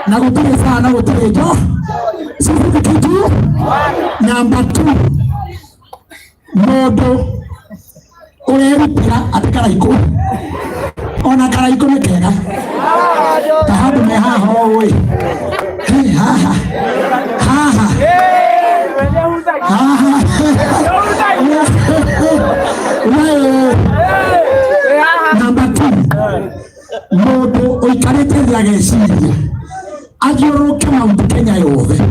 na gutire sana gutire jo sisi kitu number 2 modo urerutira atikaraiko ona karaiko ni kega tahandu me haha oi haha haha haha number 2 modo oikarite thiageciria athiururuke maundu Kenya yothe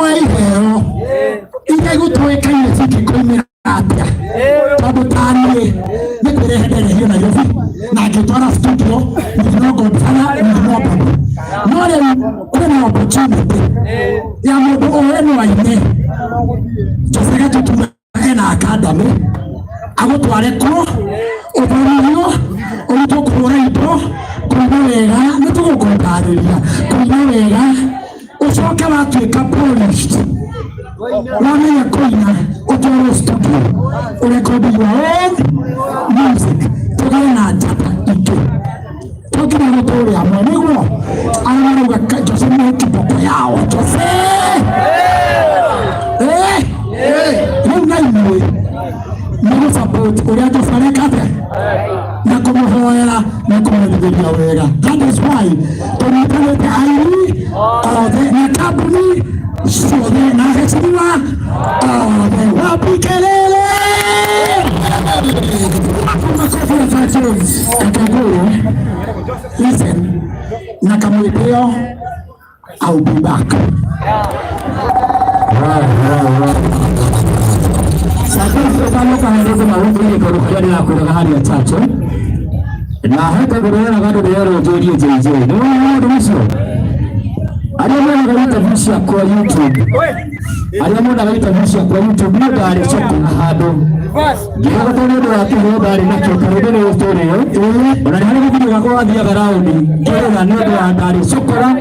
oiheo ire gutwikaine cikikoimira atia tondu tanie nikwirehenderehio Nairobi na ngitwara studio ndinogodfana ndinobadu no riu kwina opportunity ya mundu uwenu waine Jose Gatutura ena academy agutware kuo uthomithio urutwo kuhura indo kuina wega nitugukutarĩria kuina wega ucoke watuĩka polished wamenya kuina utwarwo studio urekondi your own music tugare na njata ingĩ tũkire gũtũũria hamwe nĩguo arĩa marauga Jose nĩ kiboko yao Jose rĩu na inyuĩ nĩgũ support ũrĩa Jose arekate na kumuhoera na kumwendithĩria wega. That is why tũnyitanĩte aini othe na kambuni ciothe na heciriwa othe wapi kelele Kakaguru. Listen, na kamwitio I'll be back. Sasa kama kaanza maombi ile kwa ya kutoka hali ya tatu. Na hata kuona gado leo jori JJ. No mwisho. Aliamua kuleta vishia kwa YouTube. Aliamua kuleta vishia kwa YouTube ndio alichoka na hado. Ndio ndio watu bali na kwa ndio story hiyo. Unaona video kwa dia garaundi. Ndio na ndio ndari sokora.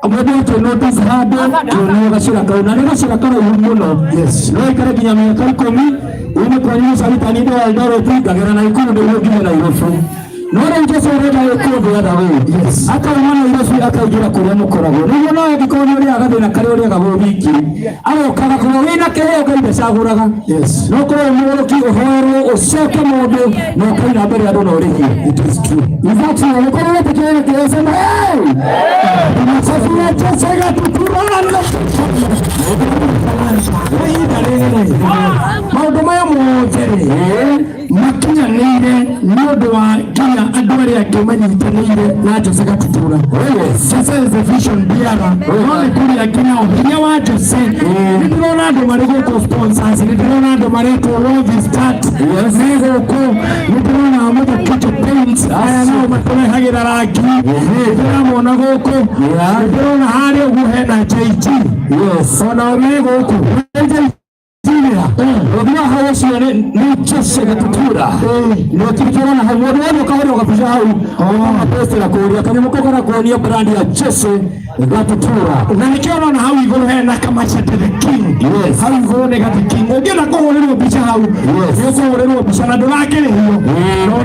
Ambapo tunotice hado ndio gashira kauna ndio gashira kauna muno. Yes. No ikara kinyamia kalikomi. Ume kwa nini salita ndio aldoro tu gagera na ikuru ndio ndio na irofu. Nora ingeso rega yokuvu ya dawe. Yes. Aka mwana irofu akagira kuria mukorago. Niyo nawe gikoni uri agathina kare uri agabo biki. Aro kaga ko wina keheo kainde saguraga. Yes. No ko muroki ohoero osoke mundu no kaina mbere andu no rihi. It is true. Izachi no ko rete kene kesema hey. Tunasafia Jose Gatutura. Maundu maya mothe makinya nire nundu wa kinya andu aria akimanyitanire na Jose Gatutura. Jose is the vision bearer. None kuri akinya hinya wa Jose. Ndirona andu mari guko sponsors, ndirona andu mari ko love start. Yego ko ndirona amuto kicho paints. Aya no matone hagira rangi. Ndirona guko. Ndirona hari uguhe na JJ. Yes. Ona uri guko. Robina hawasi ni Jesse Gatutura. Ni wakikirana na hawa kawaida wakapisha hao. Pesa la kuonia kwenye mkoko na kuonia brandi ya Jesse Gatutura. Na nikiona na hao igoro hena kama chete the king. Yes. Hao igoro ne gati king. Ukiona kwa wale wapisha hao. Yes. Kwa wale wapisha na dola yake hiyo.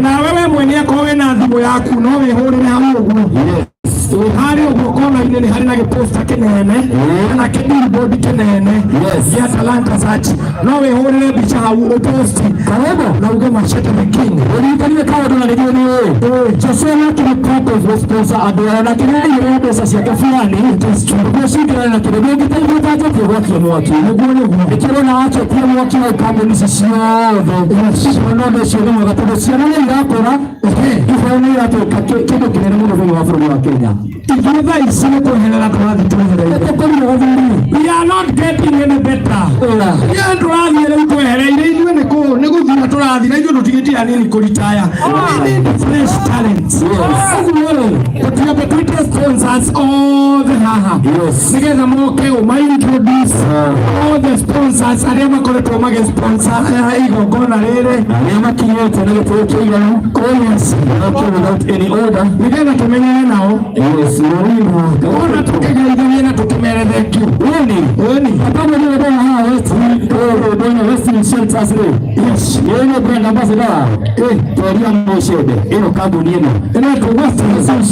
Na wewe mwenyewe kwa wewe na adhibu yako no wewe hore na hao. Yes. Hari ukona ile ni hari na posta kenene na billboard kenene ya talanta zati nawe hore bicha hau posti karibu na uge machete the king ulikaniwe kawa tunalejua ni wewe Joseph kile part of responsa adora na kile ile pesa sia fulani just kwa shida na kile ndio kitaifa tato kwa watu mwaki ngone kile na acha pia mwaki na kama ni sio ndio ndio sio ndio wakati sio ndio ngakora hiyo ni hapo kitu kile ndio wa Afrika wa Kenya. We are not getting any better. We need fresh talents. But we have the greatest sponsors all the yes. Introduce all the sponsors. Arema kole tomage sponsor. Igo gona lele. Arema kiyote na yes. Without any order. We get to many now. Yes. Ona tukijaribu na tukimereleki. Oni. Hapana ni bwana hawa West Shelters leo. Yes. Yeye brand ambassador. Toria Moshede. Ino kampuni yenu. Ina West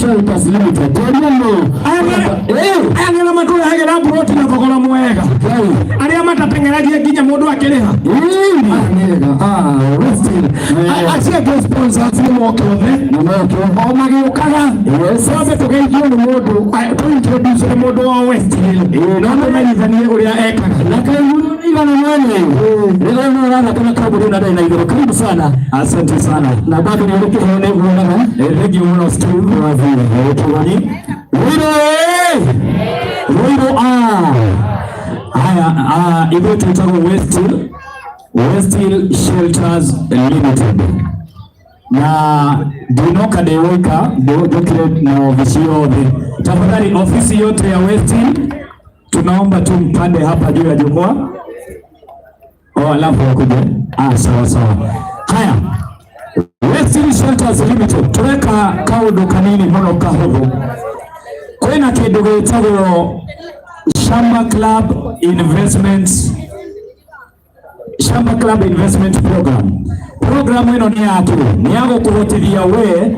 Shelters Limited. Toria no. Aya na matunda hage na proti na kokola mwega. Aria matapengeragia ginya mundu akiriha. West. Asia go sponsors ni mokothe. O magiukaga. Yes. Sabe tugeithio ni mundu. To introduce the mundu wa West. Na mwenye uria eka. Na kayu ina na nani? Leo naona kama kampuni na dai na hivyo. Karibu sana. Asante sana. Na bado ni reke hone kuona. Rege uno stream wa vile. Tuwani. Ruiru haya hivyo tunaitwa West Shelters Limited na dinoka deweka document na ofisi yote. Tafadhali ofisi yote ya West tunaomba tu mpande hapa juu ya jukwaa. Alafu wakuje. Sawa. Haya. West Shelters Limited tuweka kaudo kanini mono kahogo. Kwena kidogo itago Shamba Club Investment Program ino ni yake ni yako kuhotithia we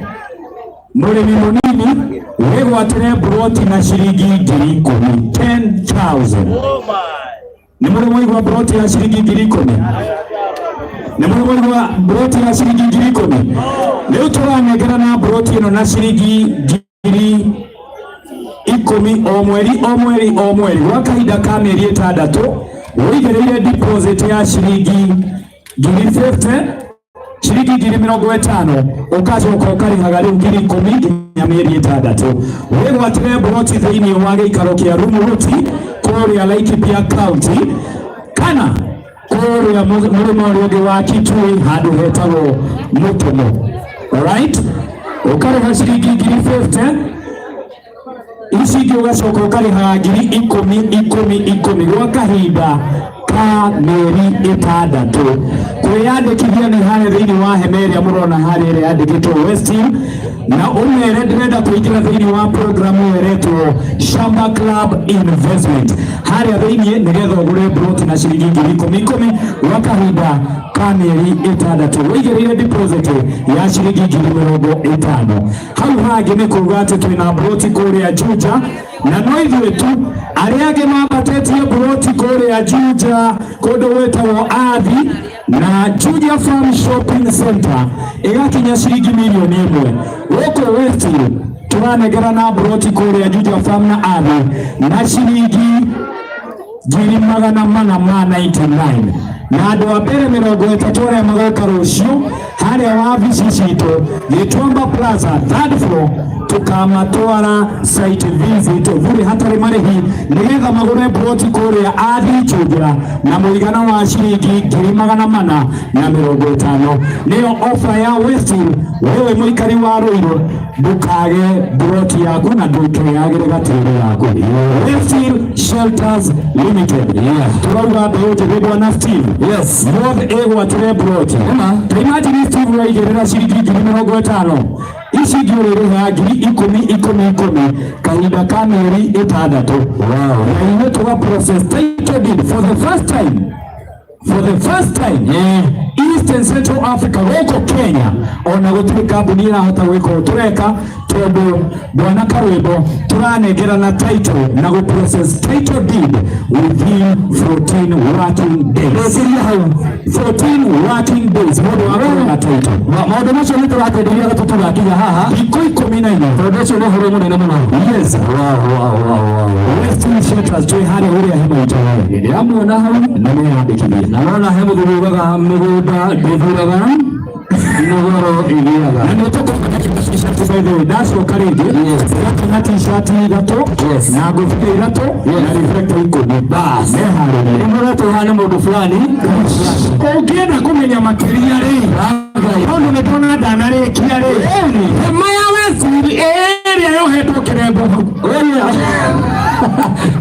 murimi munini we watire broti na shilingi 10,000. Ni murimi wa broti ya shilingi 10,000. Ni murimi wa broti ya shilingi 10,000. Leo turanegera na broti ino na shilingi 10,000 o mweri wakaida ka meri 6 wigereire deposit ya shilingi 50,000 shilingi 50,000 ukacoka ukarihaga riu 10,000 ya meri 6 wigwatire broti thiini wa giikaro kia Ruiru kuria Laikipia County kana kuria murima uria wa Kitui handu hetagwo Mutomo. Alright, ukariha shilingi 50,000 isigi ugacoka ukariha 10,000 gwa kahinda ka meri 6 kwiyandikithia ni hare thiini wa hemeria murona hare ire yandikitwo West na umere ndĩrenda kũingĩra thĩinĩ wa programu ĩretwo Shamba Club Investment harĩa thĩinĩ nĩgetha ũgũre broti na ciringi 10,000 gwa kahinda ka mĩeri 6 wĩigĩrĩire deposit ya ciringi 50,000. Hau hangĩ nĩ kuuga atĩ twĩna broti kũrĩa Juja na no ithuĩ tu arĩa angĩ mambatĩtie broti kũrĩa Juja kũndũ gwĩtagwo Athi na Juja Farm Shopping Center ĩgakinya ciringi milioni 1. Woko West turanegera na broti kũrĩa Juja Farm na Athi na ciringi 499 na andũ a mbere 30 arĩa magoka rũciũ harĩa wabici citũ Gituamba Plaza 3rd floor tukamatwara site visit vuri hatari marihi nigetha magure ploti kuria athichungira na muigana wa ciringi 450 niyo offer ya Westfield. Wewe muikari wa Ruiru ndukage ploti yaku na ndukeyagire gatiro yaku. Westfield Shelters Limited turauga mbeu njege bwana Steve. Yes, North egwa tire ploti imagine Steve waigirira ciringi 50 ici ngĩũrĩrĩha 10,000 kahinda ka mĩeri 6. Na ithuĩ tũga process title deed for the first time East and Central Africa gũkũ Kenya. Ona gũtirĩ kambuni ĩrahota gwĩka ũũ tũreka, tondũ bwana Karwĩmbo tũranengerana title na gũ process title deed within 14 working days. 14 working days mũndũ akorwo na title. Maũndũ macio nĩ tũrateithĩrĩria Gatutura gakinya haha thikũ 14. Tondũ ũcio nĩ ũhoro mũnene mũno. Yes. Western Shelters twĩ harĩa ũrĩa he maitũ. Ndĩramuona hau na nĩyandĩkithie. Na nona he mũthuri ugaga mĩgũnda ndĩthuraga inogoro iliaga. Na nĩtũkũkana t-shirt by the way. Ndacoka rĩngĩ na t-shirt ithatũ na ngũbia ithatũ na reflector 10. Bas meharĩrie. Nĩmũrĩa tũhana mũndũ fulani. Ũngĩenda kũmenya makĩria rĩ, tondũ nĩtũrona ndanarĩkia rĩ, hema ya Westfield ĩrĩa yohetwo kĩrembo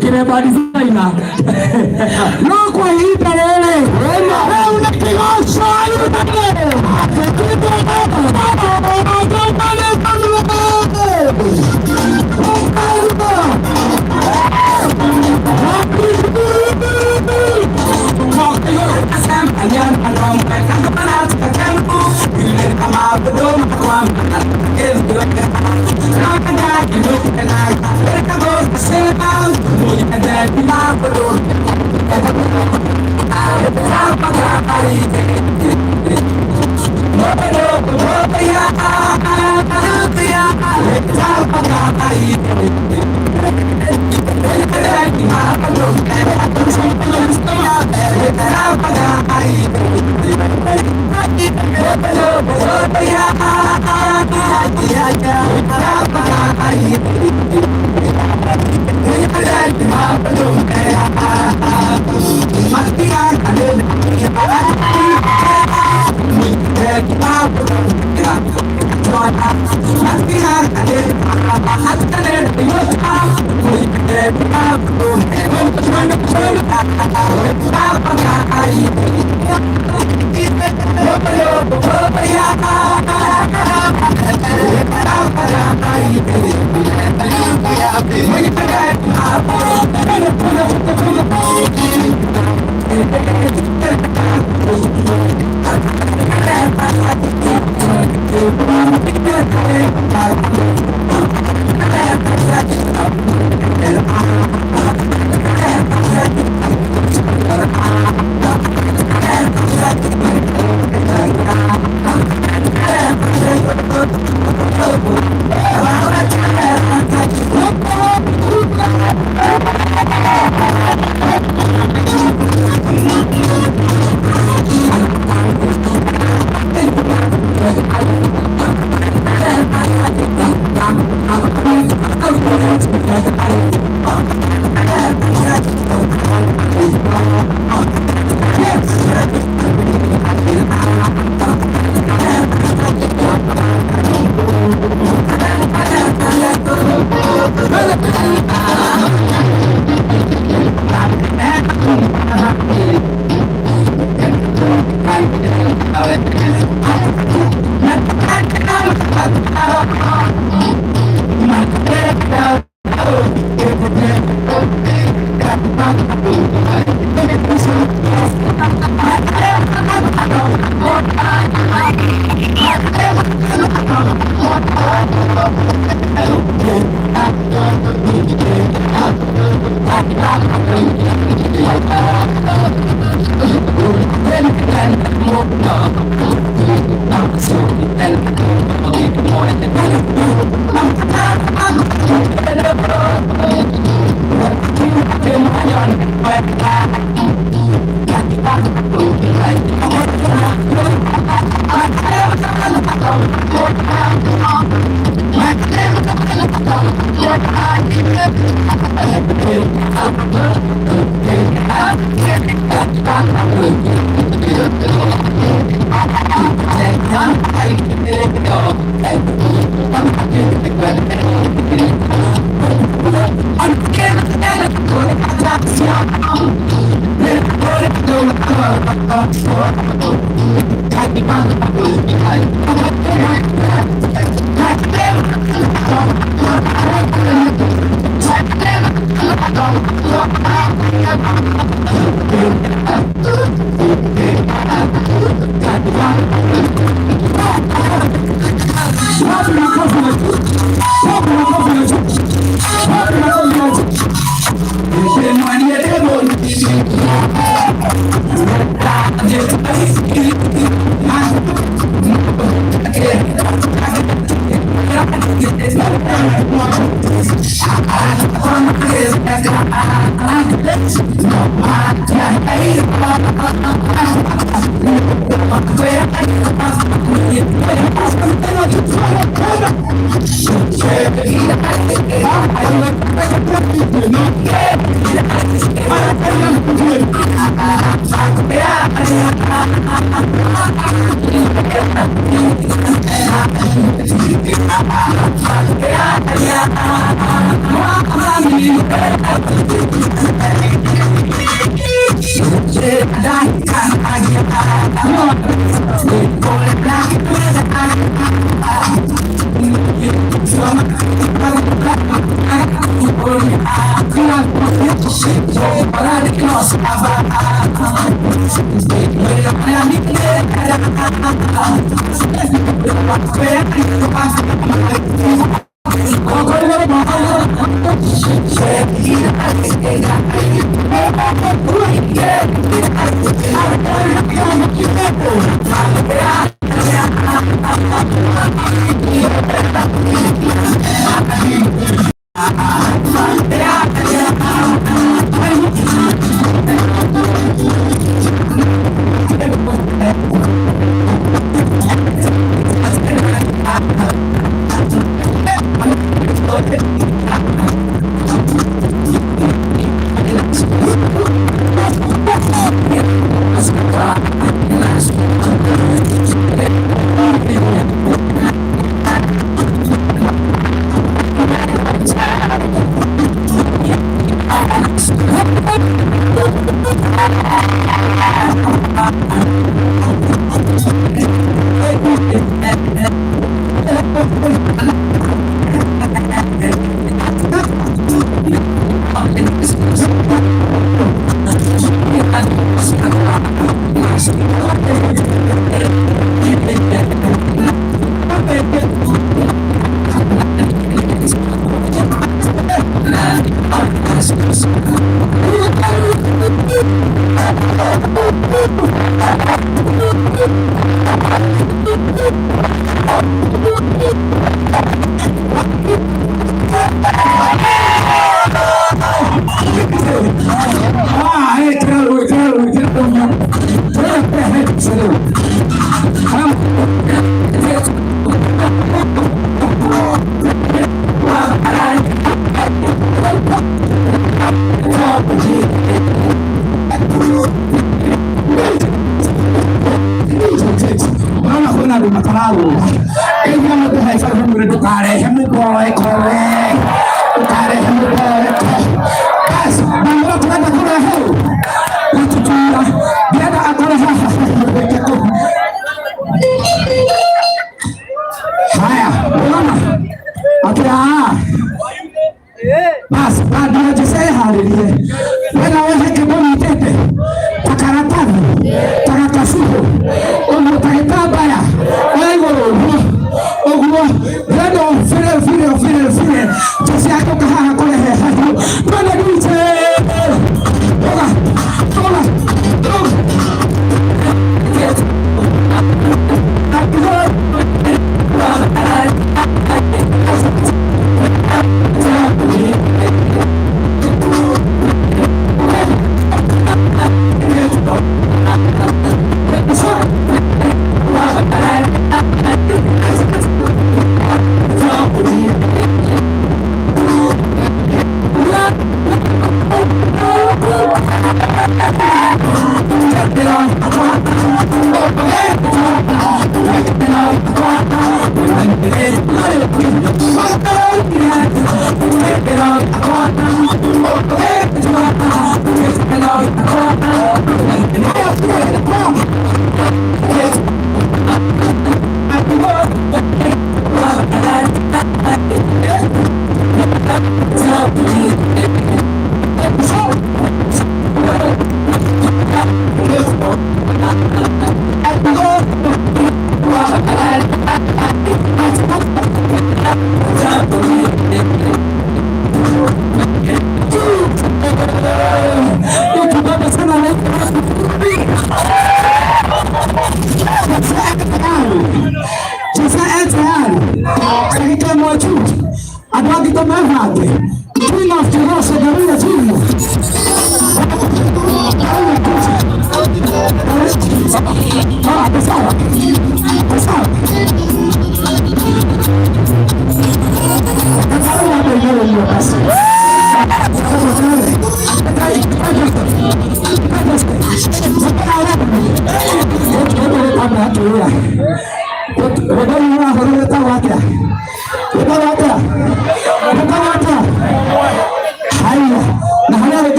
kĩremba designer no kwa ihinda rĩrĩ rĩu nĩ kĩgoco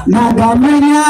Nagamenya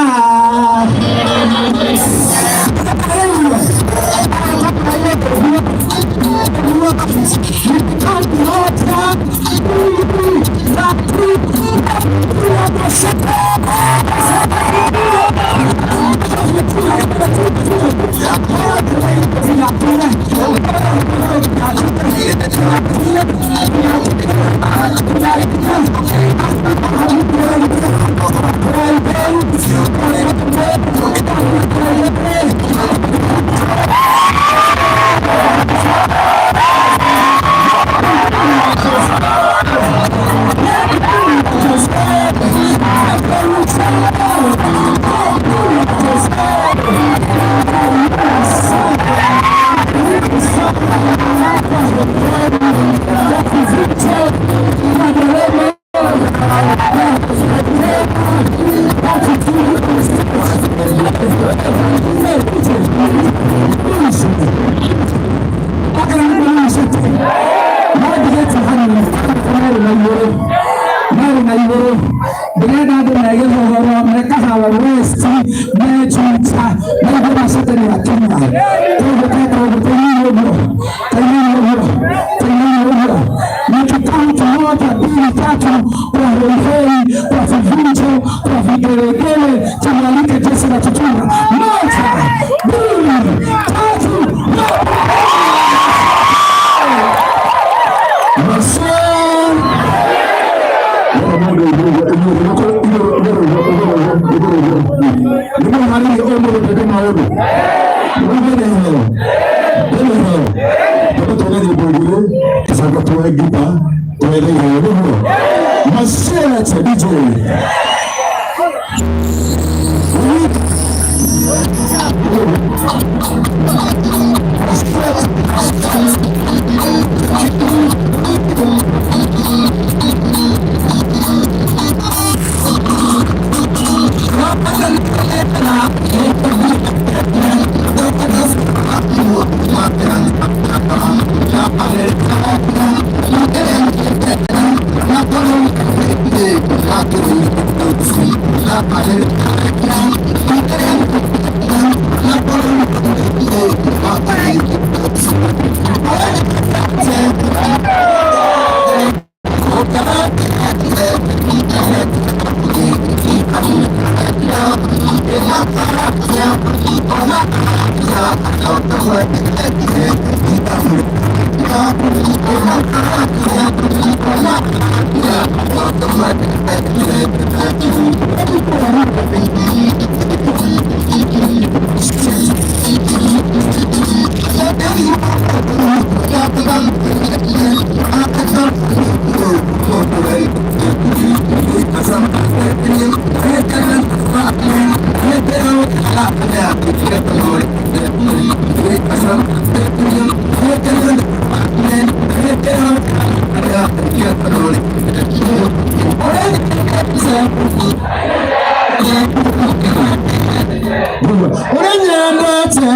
Urenyendete.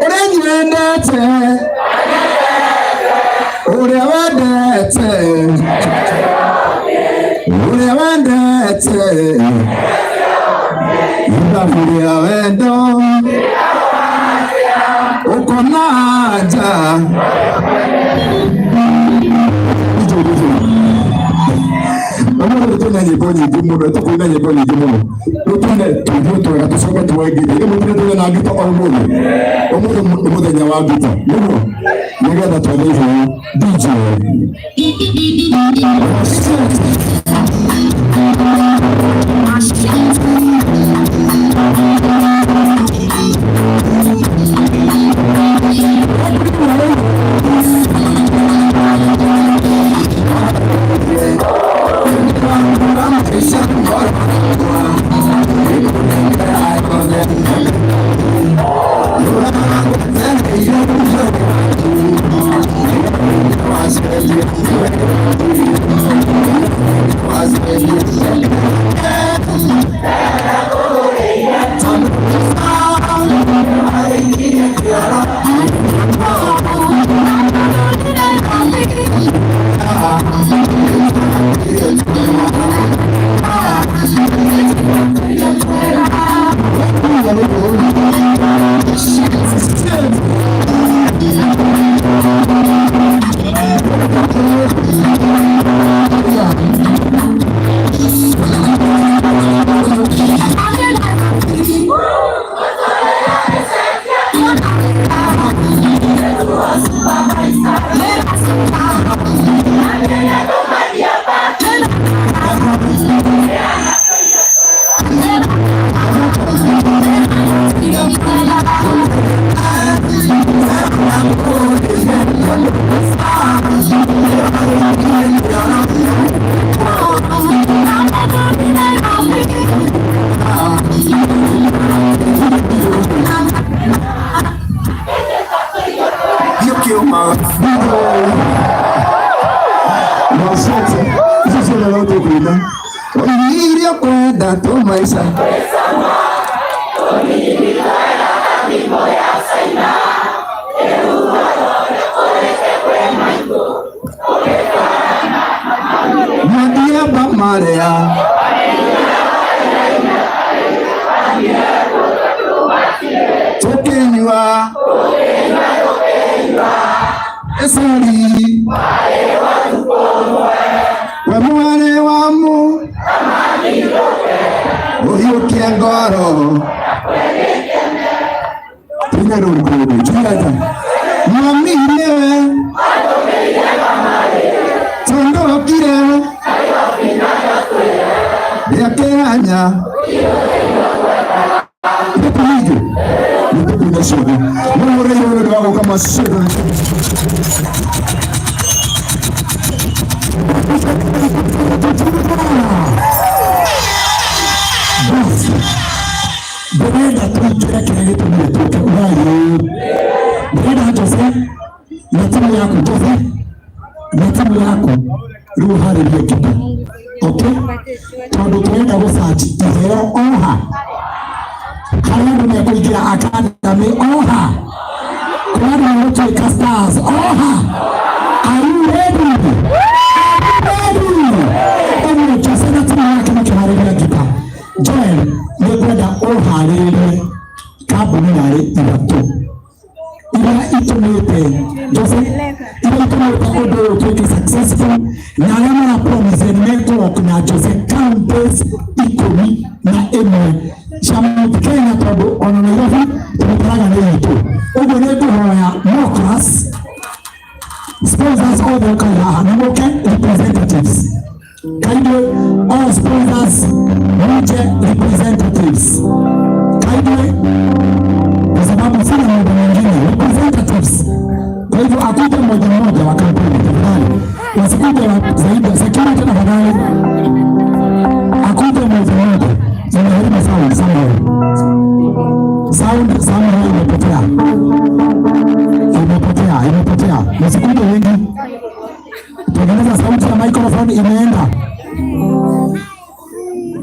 Urenyendete. Urewandete. Urewandete. Ibafuria wendo. Ukonaja. Amor tuna nyeponi jimuno tukuna nyeponi jimuno tutune tuvuto ya tusome tuwegite ni mutune tuna na gito omuno omuno nyawa gito nuno ngega twalezo DJ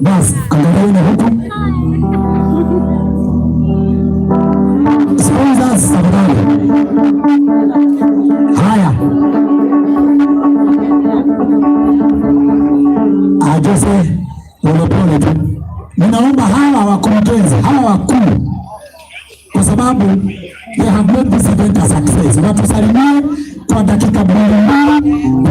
Bas, angalieni huku. Sponsors tafadhali. Haya. Jose, pole tu. Ninaomba hawa wakurugenzi, hawa wakuu, kwa sababu they have made this event a success. Watusalimie kwa dakika mbili,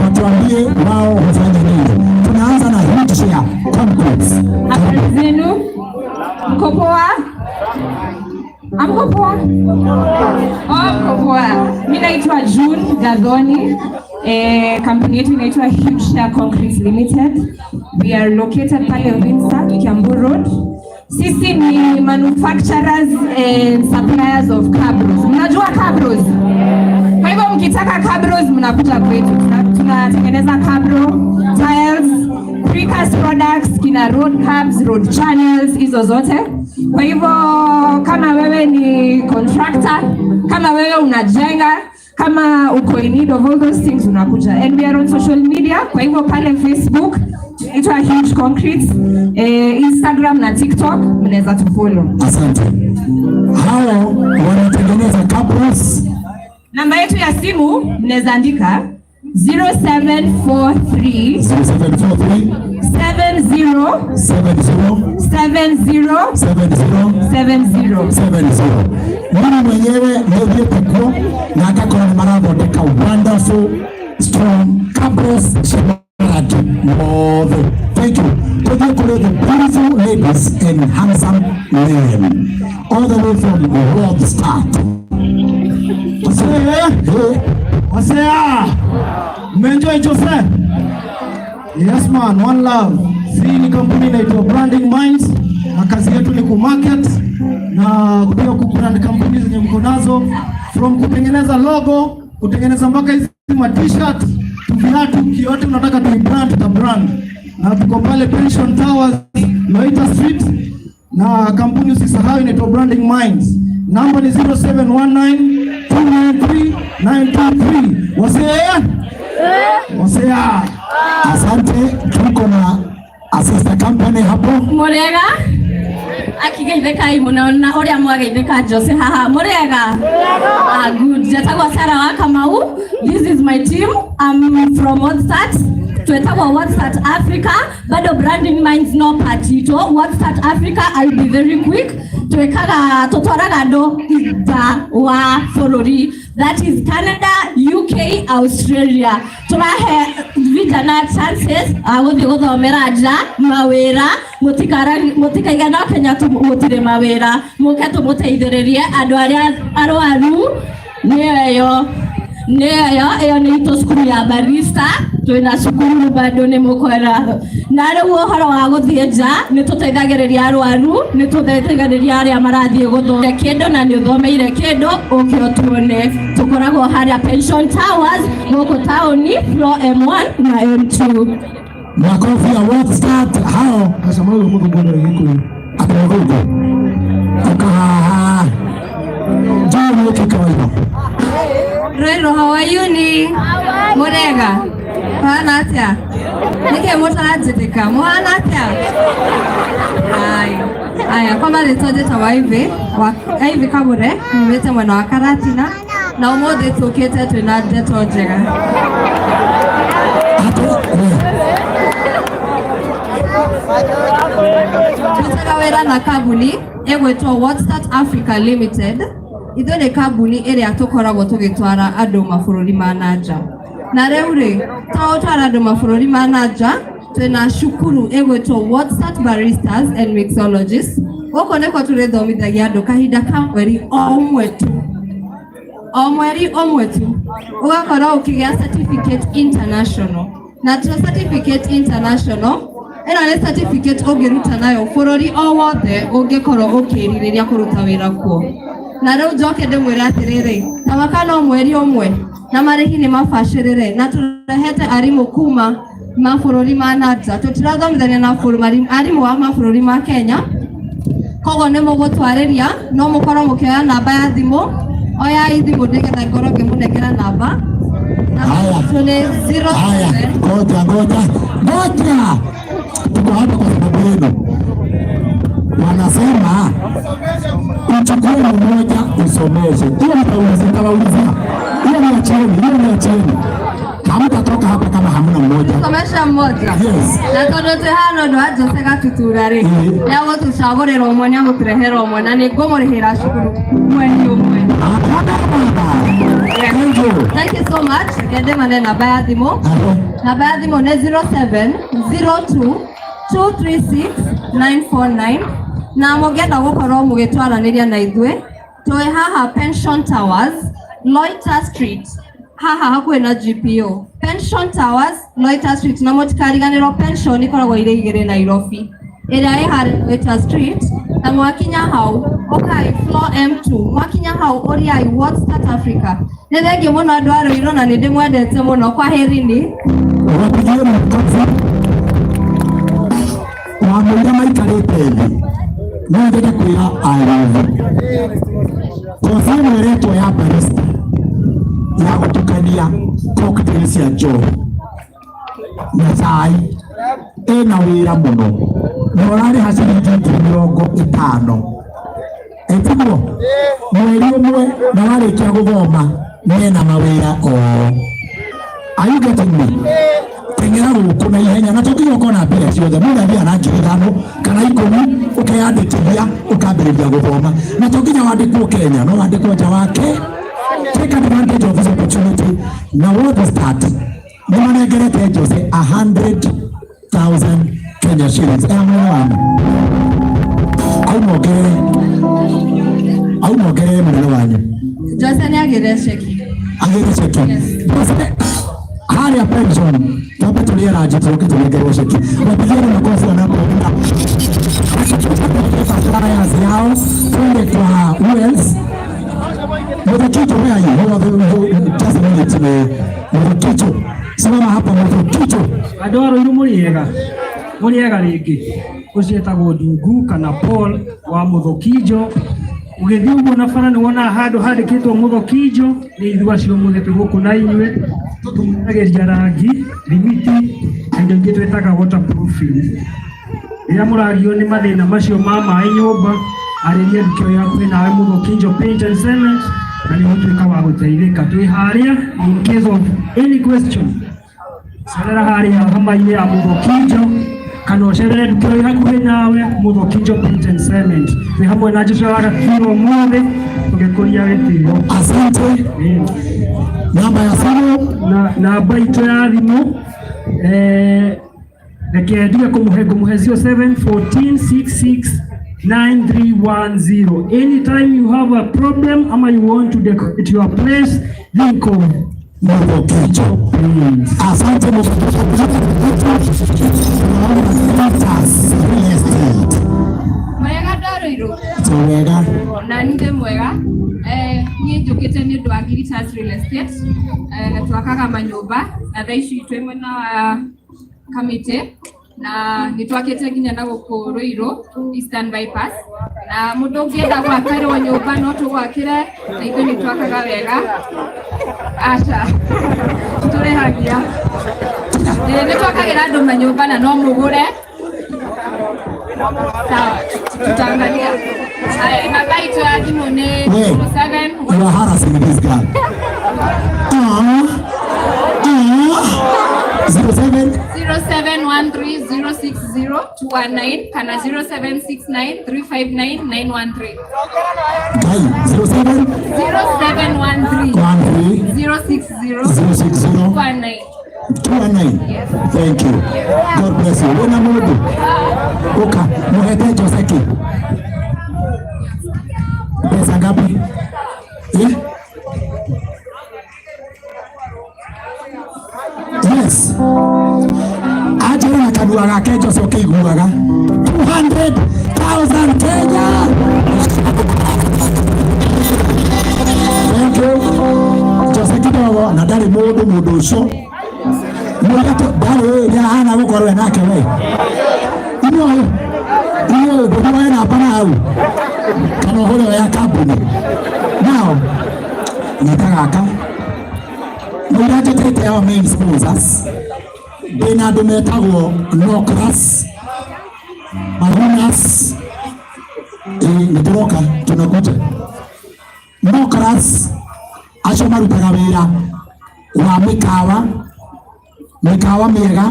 watuambie wao hufanya nini. Tunaanza na huge share conference. Habari zenu? Mko poa? Amko poa? Mko poa. Mimi naitwa June Gadoni. Kampuni yetu inaitwa Huge Share Concrete Limited. We are located pale Windsor, Kiambu Road. Sisi ni manufacturers and suppliers of cabros. Mnajua cabros? Kwa hivyo mkitaka cabros mnakuja kwetu. Tunatengeneza cabro, tiles, precast products, kina road curbs, road channels, hizo zote. Kwa hivyo kama wewe ni contractor, kama wewe unajenga, kama uko in need of all those things unakuja. And we are on social media, kwa hivyo pale Facebook itwa Huge Concrete, Instagram na TikTok mnaweza tufollow. Asante. Hao wanatengeneza cabros. Namba yetu ya simu mnaweza andika 0743 70. Mimi mwenyewe ndio pekao na akakona marabo deka wonderful strong cabros. Thank you. To the beautiful ladies and handsome men, all the way from World Start. Wasea, enjoy Jose. Yes man, one love. Hii ni kampuni inaitwa Branding Minds, na kazi yetu ni kumarket na kupiga kubrand kampuni zenye mko nazo, from kutengeneza logo, kutengeneza mpaka hizi t-shirt, viatu, kiote unataka tuibrand ta brand. Na tuko pale Pension Towers, Loita Street, na kampuni usisahau inaitwa Branding Minds. Namba ni 0719293923. Wasea. Asante. Tuko na assistant company hapo. Morega. Akigeitheka imunaona oria mwageitheka Jose haha. Morega. Good. Jatagwa Sara wa Kamau. This is my team. I'm from Woodstart. Tuetawa Woodstart Africa. Bado Branding Minds no patito. Woodstart Africa, I'll be very quick. Tuekaga totoraga do ida wa forori. That is Canada, UK, Australia. Tunahe vijana chances awothigo meraja mawera mutika igana Kenya tumutire mawera muke tumuteithiririe andu aria arwaru neyo ni to skuru ya barista twina cukuru bado ni mukwera na riu uhoro wa guthieja ni tuteithagiriria arwaru ni tuteithagiriria aria marathie guthoma kindu na ni uthomeire kindu ukiotuone tukoragwo haria Pension Towers guku tauni floor M1 na M2. Makofi ya Woodstart hao kasamayo mungu bwana yiko akavuko akaha jamu kikawaida. Ruiru, how are you ni? Morega. Mwana atia? Nike mutarajitika. Mwana atia? Aya, kwa mali toje tawa hivi kabure, mwete mwana wa Karatina, na umode tukete twina ndeto njega. Tutagawira na kabuni, egwetwo Woodstart Africa Limited. Itho ni kambuni iria tukoragwo tugitwara andu mabũrũri ma nanja. Na riu ri twatwara andu mabũrũri ma nanja twina cukuru egwetwo Woodstart Baristas and Mixologists. Gũkũ nĩkuo tũrithomithagia andu kahinda ka mweri omwe tu. O mweri omwe tu ugakorwo ukigĩa certificate international. Na tu certificate international ĩno nĩ certificate ũngĩruta nayo bũrũri o wothe ũngĩkorwo ũkĩrirĩria kũruta wĩra kuo. Na riu njoke ndĩmwĩre atĩrĩrĩ, tamaka no mweri ũmwe na marĩhi nĩ mabacĩrĩre na tũrehete arimũ kuma mabũrũri ma nanja. Tũtirathomithania na arimũ wa mabũrũri ma Kenya, koguo nĩ mũgũtwarĩria, no mũkorwo mũkĩoya namba ya thimũ. Oya thimũ nĩgetha ngorwo ngĩmũnengera namba. Namba nĩ 07. Ngoja tuko hapa kwa sababu yenu. Wanasema uchukue mmoja usomeshe. Hiyo nitawaulizia. Hiyo ni acheni. Hamtatoka hapa kama hamna mmoja. Somesha mmoja. Yes. Na todote hano ndo aje Gatutura ri. Ya wotu shagore romo nyango trehero mo na ni gomo rehera shukuru. Mweni umwe. Thank you so much. Kende mane na baya dimo. Na baya dimo ne 0702 236 949. Na mogenda gukoro mugitwaraniria na ithwe. Toe haha Pension Towers, Loiter Street. Haha hakuwe na GPO. Pension Towers, Loiter Street. Na motikariganiro pension ikoragwo ire igere Nairobi. Ira ihari Loiter Street. Na mwakinya hau, okay, floor M2. Mwakinya hau oriai WhatsApp Africa. Nethenge muno andu a Ruiru na nindi mwendete muno. Kwa herini. Wapigie mkofi. Wamwira maikarite thi. Nĩngende kwĩra arũthi kothi mweretwo ya barista ya gũtukania cocktail cia njohi na cai ĩna wĩra mũno na ũrarĩha ciringi 50,000 ĩtiguo mweri ũmwe na warĩkia gũthoma mena mawĩra oo. Are you getting me? Tengera gũkũ na ihenya na tũkinya ũkona mbia ciothe mũndũ na 5,000 kana 10 ukayandĩkithia ukambĩrĩria gũthoma na tũkinya wandĩkwo Kenya no wandĩkwo nja wake. Take advantage of this opportunity. Now what is that? Nĩmanengerete Jose 100,000 Kenya shillings. Aumogere mũnene wanyu. Jose nĩagĩre ceki. Agĩre ceki. Jose hali ya pension tope tuliera jitoke tuligerwa sheki. Wapigeni makofi wanapoenda. Sasa yao twende kwa Wales. Mwenyekiti just a minute. Mwenyekiti simama hapa mwenyekiti. Andũ a Ruiru mũrĩega rĩngĩ ũciĩtagwo Ndungu kana Paul wa Mũthokinjo. Ũgĩthiĩ ũguo na bara nĩ wona handũ handĩkĩtwo Mũthokinjo nĩ ithuĩ acio mũgĩtĩ gũkũ na inyuĩ tũmũgĩria rangi limiti na indo ingĩ twĩtaga waterproofing. Rĩrĩa mũragio nĩ mathĩna macio ma maĩ nyũmba arĩria ndukio yaku nawe Mũthokinjo Paint and Cement na nĩ ũtuĩka wa gũteithĩka. Twĩ harĩa in case of any question. Cerera harĩa hama-inĩ ya Mũthokinjo kana ũcerere ndukio hakuhĩ nawe Mũthokinjo Paint and Cement. Twĩ hamwe na Joshua wa Gatutura ũmũthĩ tũgĩkũria gĩtĩo. Asante. Namba ya simu na namba itũ ya thimũ reke ndige kũmũhe 0714669310. Anytime you have a problem ama you want to decorate your place, think of Mũthokinjo. Asante Mũthokinjo. Mwega Ruiru. Mwega. Na ninde mwega. Niĩ njũkĩte nĩ ũndũ wa Gatutura Real Estate. Na twakaga manyũmba na thaa ici twĩ mwena wa kamĩtĩ na nĩ twakĩte nginya na gũkũ Ruiru Eastern Bypass. Na mũndũ ũngĩenda gwakĩrwo nyũmba no tũgwakĩre na ithuĩ nĩ twakaga wega. Aca tũrĩhagia. Nĩ twakagĩra andũ manyũmba na no mũgũre. Sawa, tutaangalia. Namba yetu ya simu ni 07. You are harassing this guy. 0713060219 kana 0769359913. Guy, 0713 060 219. Yes. Thank you. God bless you. Wena mudu. Oka, muhete Joseki. Pesa ngapi? Yes. Ajira na kanua gake Joseki iguaga. 200,000 Kenya. Thank you. Joseki dogo na ndari mundu ucio. Mwato bale ya hana gũkorwo nake we. Inyuĩ ndũmwe na pana hau. Kana ũhoro ya kambuni. Now, nitagaka. Mũira njĩtĩte our main sponsors. ndina andu metagwo Nokras Marunas nituroka tunakuja Nokras acio marutaga wira wa mikawa mĩega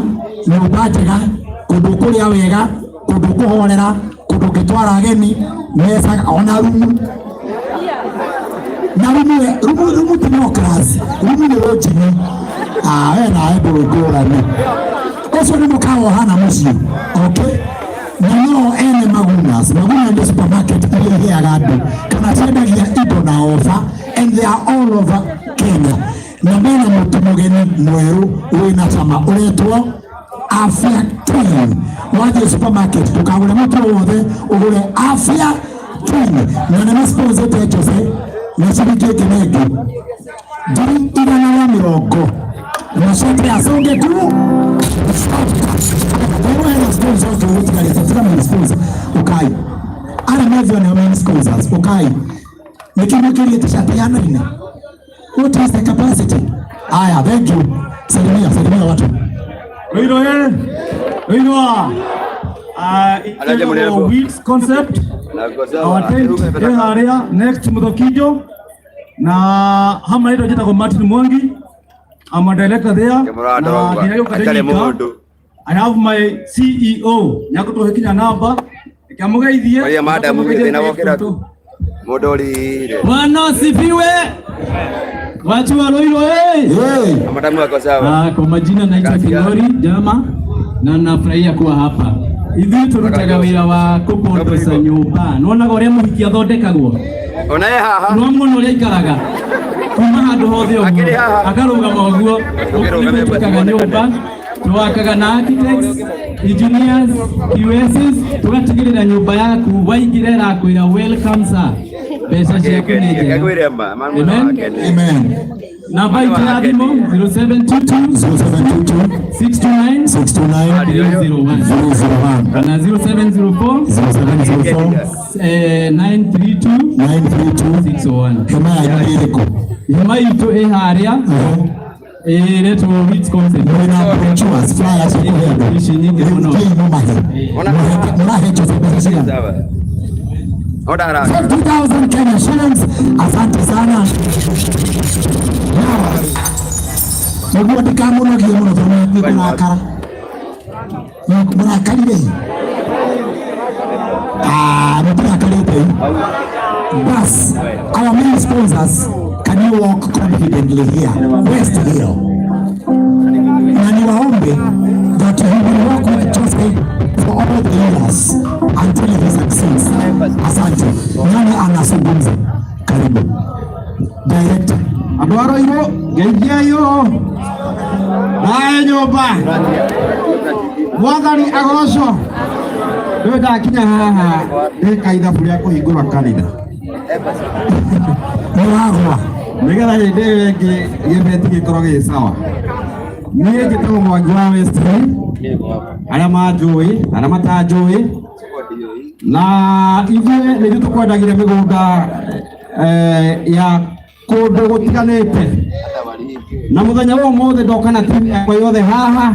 nyũmba njega kũndũ kũrĩa wega kũndũ kũhorera kũndũ gĩtwara ageni mesa ona rumu na rumu ti Nokras rumu nĩ rũnjini we nawe ndũngũrani ũcio nĩ mũkawa hana mũciĩ okay na no ene Maguna nĩ supermarket iria iheaga andũ kana ciendagia indo na ofa and they are all over Kenya na mena mũtu mũgeni mwerũ wĩna cama ũretwo Afya Twin wathiĩ supermarket ndũkagũre mũtu wothe ũgũre Afya Twin na nĩ masponsete Jose na ciringi ĩngĩ na ĩngĩ ngiri 150 na sote asonge tu ukai ara mevyo na main sponsors ukai nikimwekelia t-shirt ya nani what is the capacity aya thank you salimia watu Ruiru weeks concept our tent area next Muthokijo na hama ito jita kwa Martin Mwangi I'm a director there. I have my CEO Nyakuto Hekinya namba. Kiamugeithie. Oya madam na wokera tu. Modoli. Bwana sifiwe. Watu wa Ruiru Madam wako sawa. Kwa majina naitwa Kinori Jama na nafurahia kuwa hapa. Hivi turutaga wira wa kupondosa nyumba. Nona gore muhiki athondekagwo. Ona haha. No muno ria ikaraga. Kuma handu hothe akarugama ũguo ũkĩrũgamaga nyũmba twakaga na architects engineers QSs tugatigĩrĩra nyũmba yaku waingĩra ĩrakwĩra welcome sir mbeca ciaku nĩ njega amen namba itũ ya thimũ 0722 629 301 na 0704 932 601 kama ya iriko Hema itu haria leto weeks concept na pictures flyers here ishi nyingi mno ona hicho sasa sawa oda ara 50,000 Kenya shillings asante sana Mungu atakamuno kiyono tunaye kuna akara mnakalile mnakalile bas our main sponsors. Can you walk confidently here? West Hill. Na niwaombe that you will walk with Jose for all the years until he succeeds. Asante. Nani anazungumza? Karibu. Director. Adwaro iro geithia yo. Nae nyumba. Mwathani agoco. Ndio ndakinya haha ndikaitha buria kuhingura kanitha. Mwagwa. Nigetha hĩndĩ ĩyo ĩngĩ gĩbeti gĩkorwo gĩ sawa. Niĩ njĩtagwo Mwangi wa West Hill, arĩa manjũĩ, arĩa matanjũĩ, na ithuĩ nĩthuĩ tũkwendagĩria mĩgũnda ya kũndũ gũtiganĩte. Na mũthenya wa ũmũthĩ ndoka na timu yakwa yothe haha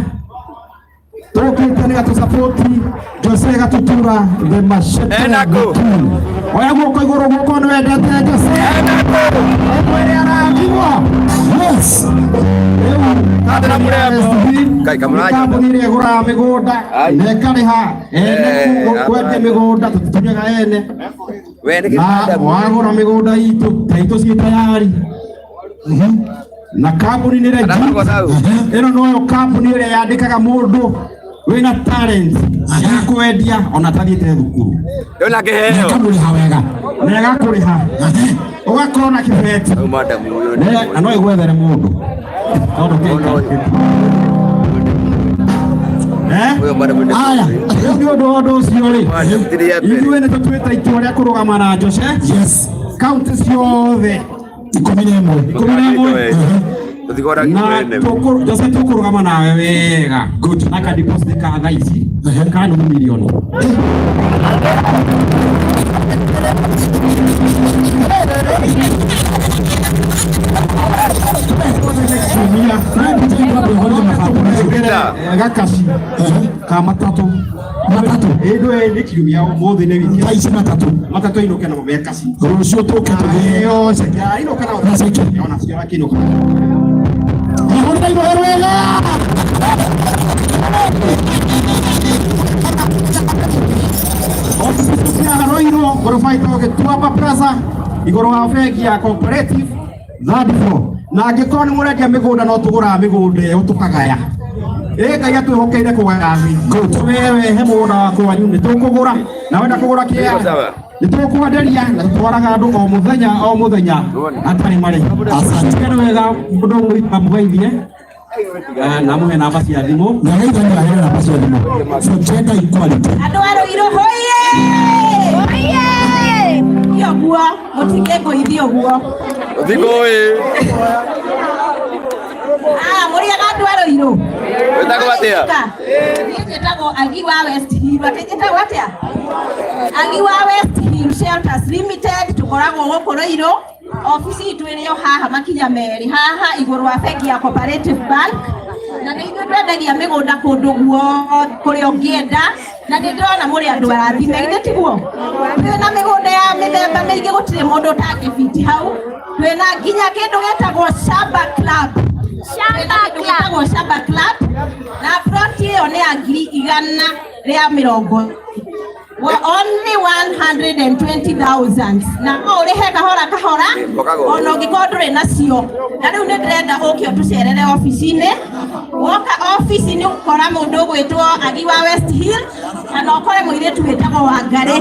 tũkĩte nĩgetha tũsapoti Jose Gatutura the machete oya guoko igũrũ guoko nĩ wendete Jose mwĩrĩ aragimwo yes kambuni ĩrĩa ĩgũraga mĩgũnda na ĩkarĩha ene kwendia mĩgũnda tũtitunyaga ene na wagũra mĩgũnda itũ ta itũ ciĩ tayari na kambuni nĩ regi ĩno noyo kambuni ĩrĩa yandĩkaga mũndũ wina talent ya kwendia ona tathiĩte thukuru ona kĩheo kamũrĩha wega na ĩgakũrĩha ũgakorwo na kĩbeti na no ĩgwethere mũndũ tondũ aya nĩ ũndũ ũcio-rĩ ithuĩ nĩ tũtuĩte itua rĩa kũrũgama na Jose kaunti ciothe 11 Jose tukurugama nawe wega good na ka deposit ka thaa ici ka nuthu milioni gakaci ka matatu nä kiru gä a må thä nä wiki aici matatu inåke namo mekaci rå cio tå ke inåke nacio akä inåka ofisi cia Ruiru ngoroba itagwo Gatutura Plaza igårå wa bengi ya cooperative third floor na angĩkorwo nĩ mũrendia mĩgũnda no tũgũraga mĩgũnda ĩyo tũkagaya Ngai atwĩhokeire kũgaya thĩ wewe he mũgũnda wa kwanyu nĩ tũkũgũra na wenda kũgũra kĩea nĩ tũkwenderia na tũtwaraga andũ o mũthenya atarĩ marĩhi asante nĩ wega mũndũ mũrita mũgeithie na mũhe namba cia thimũ na geithia nĩ ahera namba cia thimũ so gender equality andũ a Ruiru hoye guo mutige ngoithio guo thigoi muriaga andũ a Ruiru wetagwo atia njĩtagwo Agi wa West Hill njĩtagwo atia Agi wa West Hill Shelters Limited tũkoragwo gũkũ Ruiru ofisi itũ ĩrĩ o haha makinya merĩ haha igũrũ wa bengi ya Cooperative Bank na nĩ ithuĩ twendagia mĩgũnda kũndũ guothe kũrĩa ũngĩenda na nĩ ndĩrona mũrĩ andũ arathime githĩ tiguo twĩna mĩgũnda ya mĩthemba mĩingĩ gũtirĩ mũndũ ũtangĩbiti hau twĩna nginya kĩndũ gĩtagwo Shamba Club na plot ĩyo nĩ ya ngiri 150 only 120,000 na ũrĩhe kahora ona ũngĩkorwo ndũrĩ nacio na rĩu nĩ ndĩrenda ũke ũtũcerere ofici-inĩ woka ofici-inĩ ũkora mũndũ ũgwĩtwo Agi wa West Hill kana ũkore mũirĩtu wĩtagwo Wangari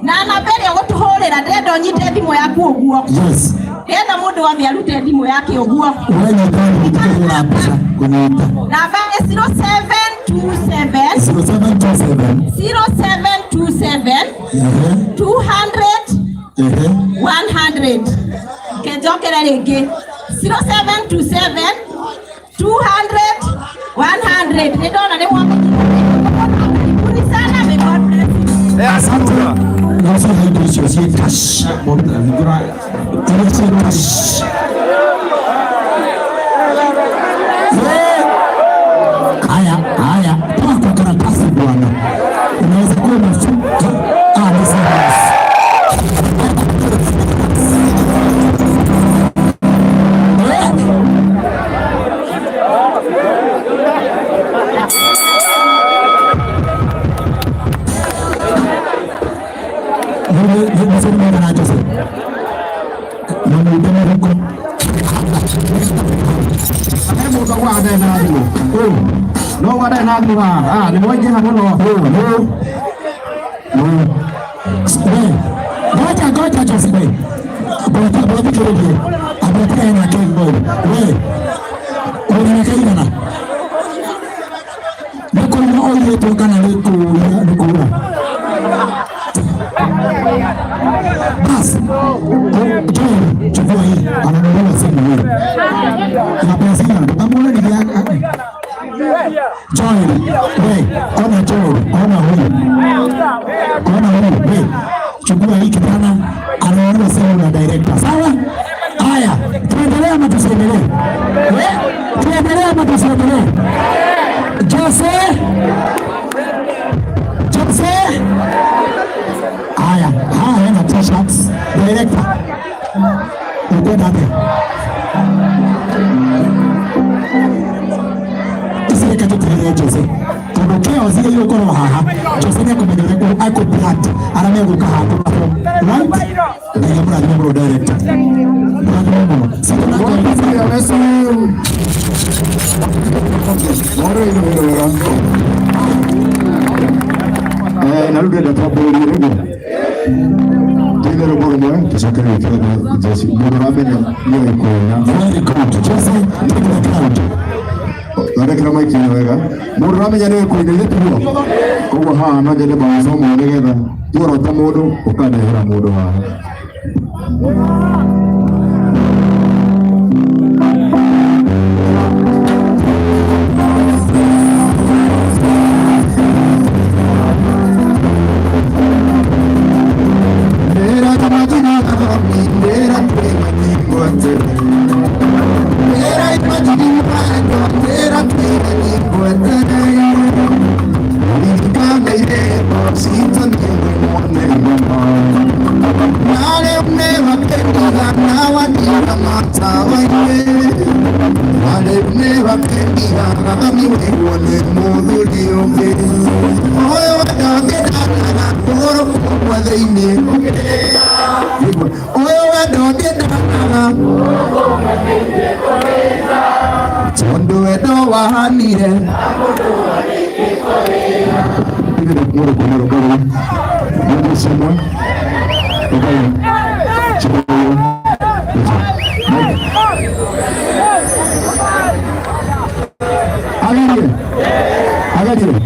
na namba ĩrĩa ũgũtũhũrĩra ndĩrenda ũnyite thimũ yaku ũguo ndĩrenda mũndũ wothe arute thimũ yake ũguo namba nĩ 200 kejokera rĩngĩ 0727 200 100 nĩ ndona nĩ mwakũni sana may God bless you asante na sasa hiyo sio cash cash haya kwa karatasi bwana unaweza kuwa unafuka no wada na duha ni moja hapo no ngoja just wait bota kidogo abota na kembo wewe unaona niko na oyo toka na nikula bas chukua hii ananunua simu hii na pesa amuna ni yake Join, ona Joel, ona huyu, chukua hii kitana, anaona simu na director, sawa? Haya, tuendelee ama tusiendelee? Tuendelee ama tusiendelee? Jose? Haya, na t-shirts, director, uko dada. Jose kondokea wazile hiyo kono haha Jose ni akomenyele ko ako plat arame go kahapo right ndio mra ndio director sasa na kwa ya weso narudi ndio tabori rego ndio bora mwa tusakare kwa Jose bora ramenya hiyo iko na very good Jose ndio crowd kama maikini wega mundu ramenya ni kuinile tuo koguo haha no nyende masomo nigetha tuorota mundu ukandehera mundu haha Era Nane wapendia kami wone mudhuri onge oyo wadogedana koro kwa dhaini oyo wadogedana chondo edo wahanire Again.